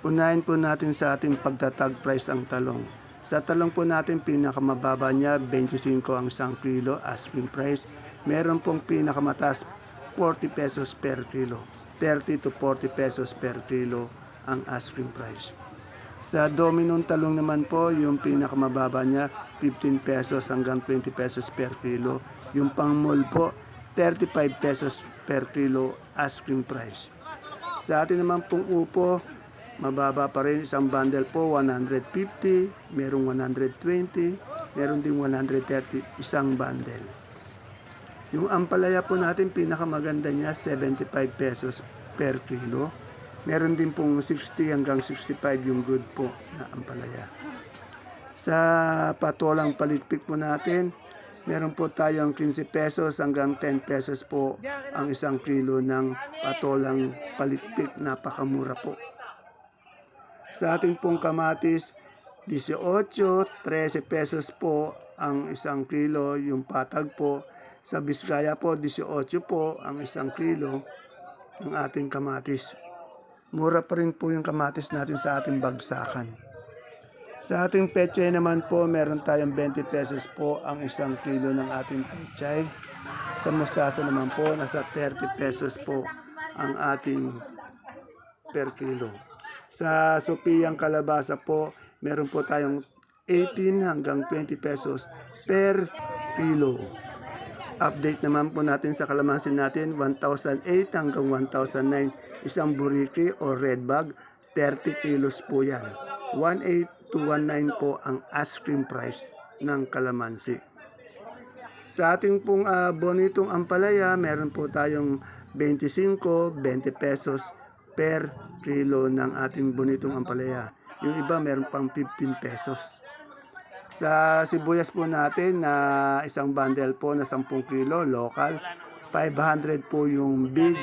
Unahin po natin sa ating pagtatag price ang talong. Sa talong po natin, pinakamababa niya, 25 ang isang kilo, asking price. Meron pong pinakamataas, 40 pesos per kilo. 30 to 40 pesos per kilo ang asking price. Sa dominong talong naman po, yung pinakamababa niya, 15 pesos hanggang 20 pesos per kilo. Yung pangmol po, 35 pesos per kilo asking price. Sa atin naman pong upo, mababa pa rin, isang bundle po 150, merong 120, meron ding 130 isang bundle. Yung ampalaya po natin, pinakamaganda niya 75 pesos per kilo. Meron din pong 60 hanggang 65 yung good po na ampalaya. Sa patolang palitpik po natin, meron po tayong 15 pesos hanggang 10 pesos po ang isang kilo ng patolang palitpik. Napakamura po. Sa ating pong kamatis, 18, 13 pesos po ang isang kilo, yung patag po. Sa Biskaya po, 18 po ang isang kilo ng ating kamatis. Mura pa rin po yung kamatis natin sa ating bagsakan. Sa ating pechay naman po, meron tayong 20 pesos po ang isang kilo ng ating pechay. Sa mustasa naman po, nasa 30 pesos po ang ating per kilo. Sa Sophia kalabasa po, meron po tayong 18 hanggang 20 pesos per kilo. Update naman po natin sa kalamansi natin, 1,008 hanggang 1,009 isang buriki o red bag, 30 kilos po yan. 1,8 to 1,9 po ang asking price ng kalamansi. Sa ating pong bonitong ampalaya, meron po tayong 25, 20 pesos per kilo ng ating bonitong ampalaya. Yung iba meron pang 15 pesos. Sa sibuyas po natin na isang bundle po na 10 kilo, local, 500 po yung big,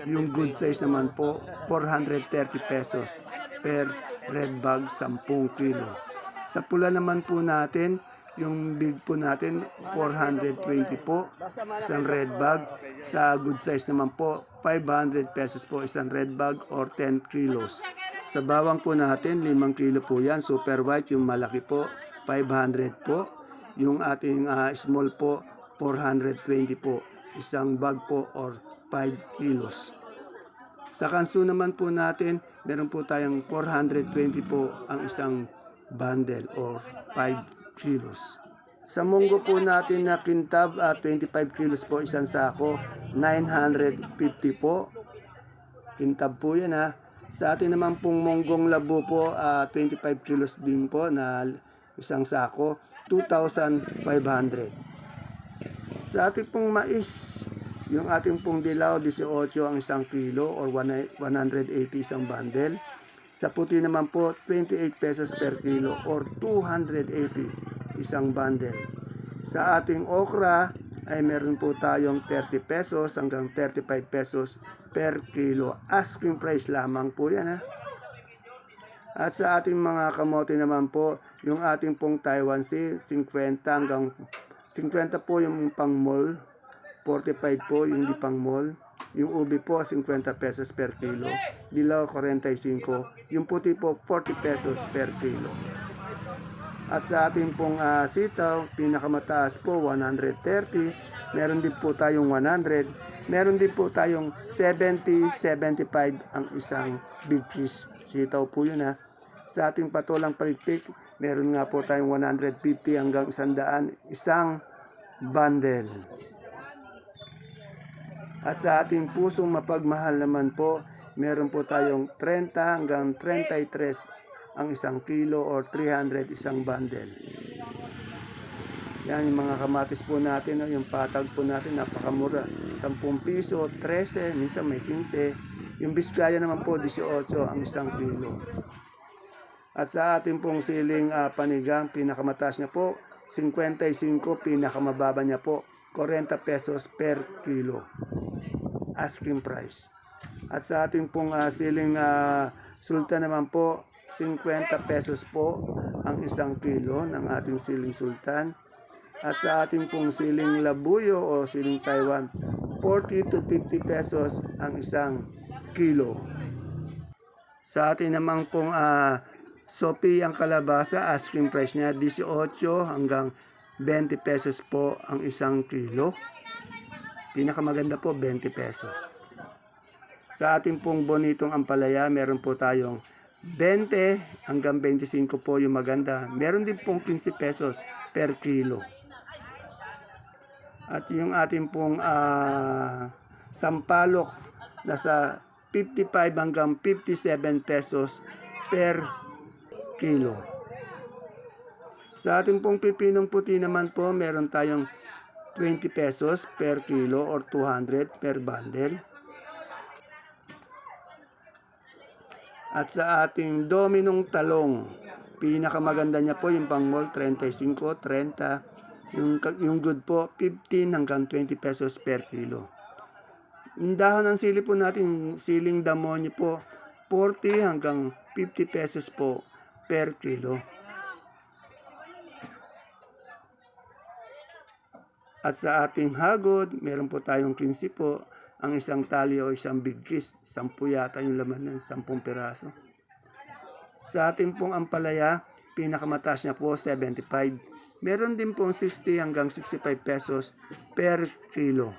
yung good size naman po, 430 pesos per red bag 10 kilo. Sa pula naman po natin, yung big po natin, 420 po, isang red bag. Sa good size naman po, 500 pesos po isang red bag or 10 kilos. Sa bawang po natin, 5 kilo po yan, super white, yung malaki po, 500 po. Yung ating small po, 420 po. Isang bag po or 5 kilos. Sa kanso naman po natin, meron po tayong 420 po ang isang bundle or 5 kilos. Sa munggo po natin na kintab, 25 kilos po isang sako, 950 po. Kintab po yan ha. Sa atin naman pong munggong labo po, 25 kilos din po na isang sako, 2,500. Sa ating pong mais, yung ating pong dilaw, 18 ang isang kilo or 180 isang bundle. Sa puti naman po, 28 pesos per kilo or 280 isang bundle. Sa ating okra, ay meron po tayong 30 pesos hanggang 35 pesos per kilo. Asking price lamang po yan ha. At sa ating mga kamote naman po, yung ating pong Taiwan Sea, 50 hanggang 50 po yung pang mall, 45 po yung di pang mall. Yung ubi po, 50 pesos per kilo. Dilaw, 45. Yung puti po, 40 pesos per kilo. At sa ating pong sitaw, pinakamataas po, 130. Meron din po tayong 100. Meron din po tayong 70, 75 ang isang big piece. Sitaw po yun ha. Sa ating patolang palikpik, meron nga po tayong 150 hanggang 100 isang bundle. At sa ating pusong mapagmahal naman po, meron po tayong 30 hanggang 33 ang isang kilo or 300 isang bundle. Yan yung mga kamatis po natin, yung patag po natin, napakamura. 10 piso, 13, minsan may 15. Yung biskaya naman po, 18 ang isang kilo. At sa ating pong siling panigang, pinakamataas niya po, 55, pinakamababa niya po, 40 pesos per kilo. Asking price. At sa ating pong siling sultan naman po, 50 pesos po ang isang kilo ng ating siling sultan. At sa ating pong siling labuyo o siling Taiwan, 40 to 50 pesos ang isang kilo. Sa atin namang pong Sophie ang kalabasa, asking price niya 18 hanggang 20 pesos po ang isang kilo. Pinakamaganda po 20 pesos. Sa ating pong bonitong ampalaya, meron po tayong 20 hanggang 25 po yung maganda. Meron din pong 15 pesos per kilo. At yung ating pong sampalok, nasa 55 hanggang 57 pesos per kilo. Sa ating pong pipinong puti naman po, meron tayong 20 pesos per kilo or 200 per bundle. At sa ating dominong talong, pinakamaganda niya po yung pang mall 35, 30, yung good po 15 hanggang 20 pesos per kilo. Yung dahon ng sili po natin, siling damonyo po 40 hanggang 50 pesos po per kilo. At sa ating hagod, meron po tayong 15 po. Ang isang tali o isang big kiss, 10 yata yung laman ng 10 piraso. Sa ating pong ampalaya, pinakamataas niya po 75. Meron din pong 60 hanggang 65 pesos per kilo.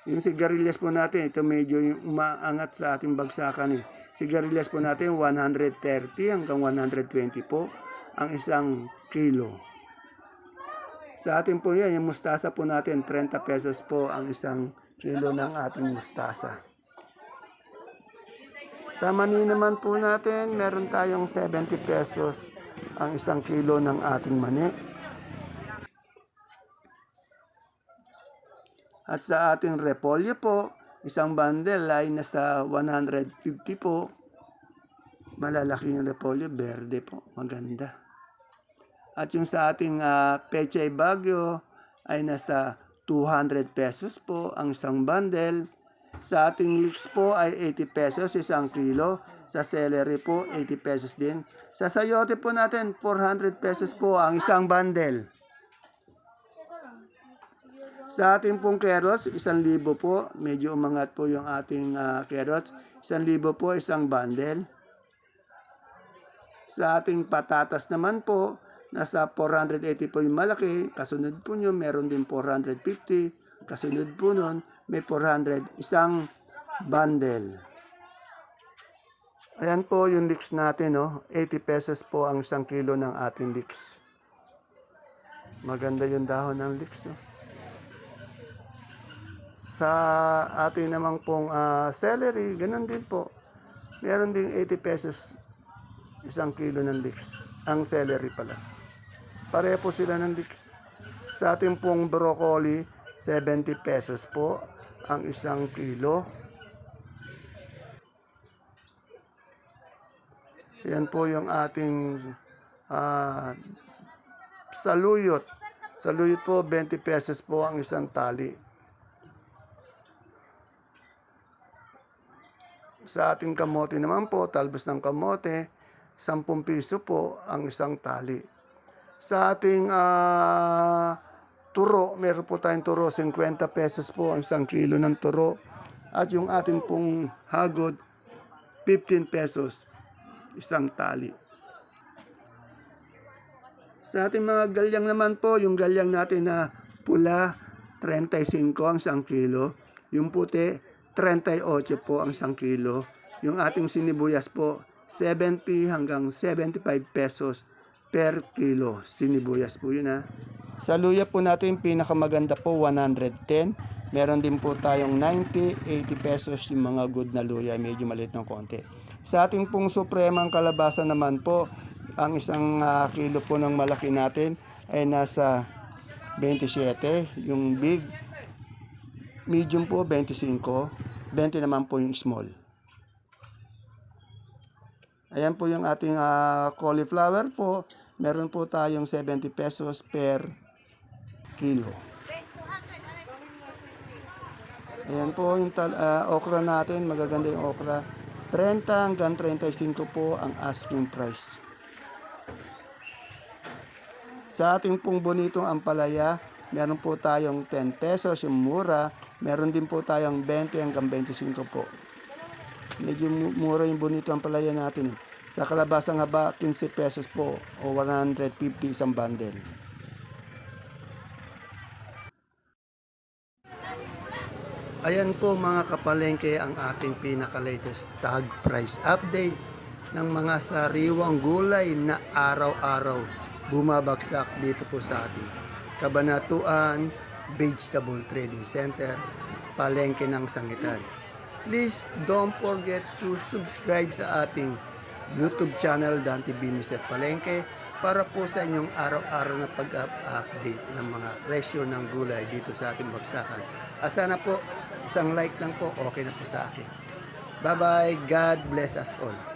Yung sigarilyas po natin, ito medyo yung umaangat sa ating bagsakan. Sigarilyas po natin, 130 hanggang 120 po ang isang kilo. Sa ating po yan, yung mustasa po natin, 30 pesos po ang isang kilo ng ating mustasa. Sa mani naman po natin, meron tayong 70 pesos ang isang kilo ng ating mani. At sa ating repolyo po, isang bundle ay nasa 150 po. Malalaki yung repolyo, berde po, maganda. At yung sa ating Pechay Bagyo ay nasa 200 pesos po ang isang bundle. Sa ating leeks po ay 80 pesos isang kilo. Sa celery po 80 pesos din. Sa sayote po natin 400 pesos po ang isang bundle. Sa ating pong carrots, 1,000 po. Medyo umangat po yung ating carrots. 1,000 po isang bundle. Sa ating patatas naman po, nasa 480 po yung malaki. Kasunod po nyo, meron din 450. Kasunod po nun, may 400. Isang bundle. Ayan po yung leeks natin. 80 pesos po ang isang kilo ng ating leeks. Maganda yung dahon ng leeks. Sa ating namang pong celery, ganun din po. Meron din 80 pesos isang kilo ng leeks. Ang celery pala. Pareho po sila ng leeks. Sa ating pong broccoli, 70 pesos po ang isang kilo. Yan po yung ating saluyot. Saluyot po, 20 pesos po ang isang tali. Sa ating kamote naman po, talbos ng kamote, 10 piso po ang isang tali. Sa ating turo, meron po tayong turo, 50 pesos po ang isang kilo ng turo. At yung ating pong hagod, 15 pesos isang tali. Sa ating mga galyang naman po, yung galyang natin na pula, 35 ang isang kilo. Yung puti, 38 po ang isang kilo. Yung ating sinibuyas po, 70 hanggang 75 pesos per kilo. Sinibuyas po yun Sa luya po natin, pinakamaganda po 110. Meron din po tayong 90, 80 pesos yung mga good na luya. Medyo maliit ng konti. Sa ating pong supremang kalabasa naman po, ang isang kilo po ng malaki natin ay nasa 27. Yung big, medium po 25. 20 naman po yung small. Ayan po yung ating cauliflower po. Meron po tayong 70 pesos per kilo. Ayan po yung okra natin. Magaganda yung okra. 30 hanggang 35 po ang asking price. Sa ating pong bonitong ampalaya, meron po tayong 10 pesos yung mura. Meron din po tayong 20 hanggang 25 po. Medyo mura yung bonito ang palaya natin. Sa kalabasang haba, 15 pesos po o 150 isang bundle. Ayan po mga kapalengke ang ating pinaka-latest tag price update ng mga sariwang gulay na araw-araw bumabagsak dito po sa ating Kabanatuan Vegetable Trading Center, Palengke ng Sangitan. Please don't forget to subscribe sa ating YouTube channel Dan TV Mr. Palengke para po sa inyong araw-araw na pag-update ng mga presyo ng gulay dito sa ating bagsakan. Sana po isang like lang po okay na po sa akin. Bye bye, God bless us all.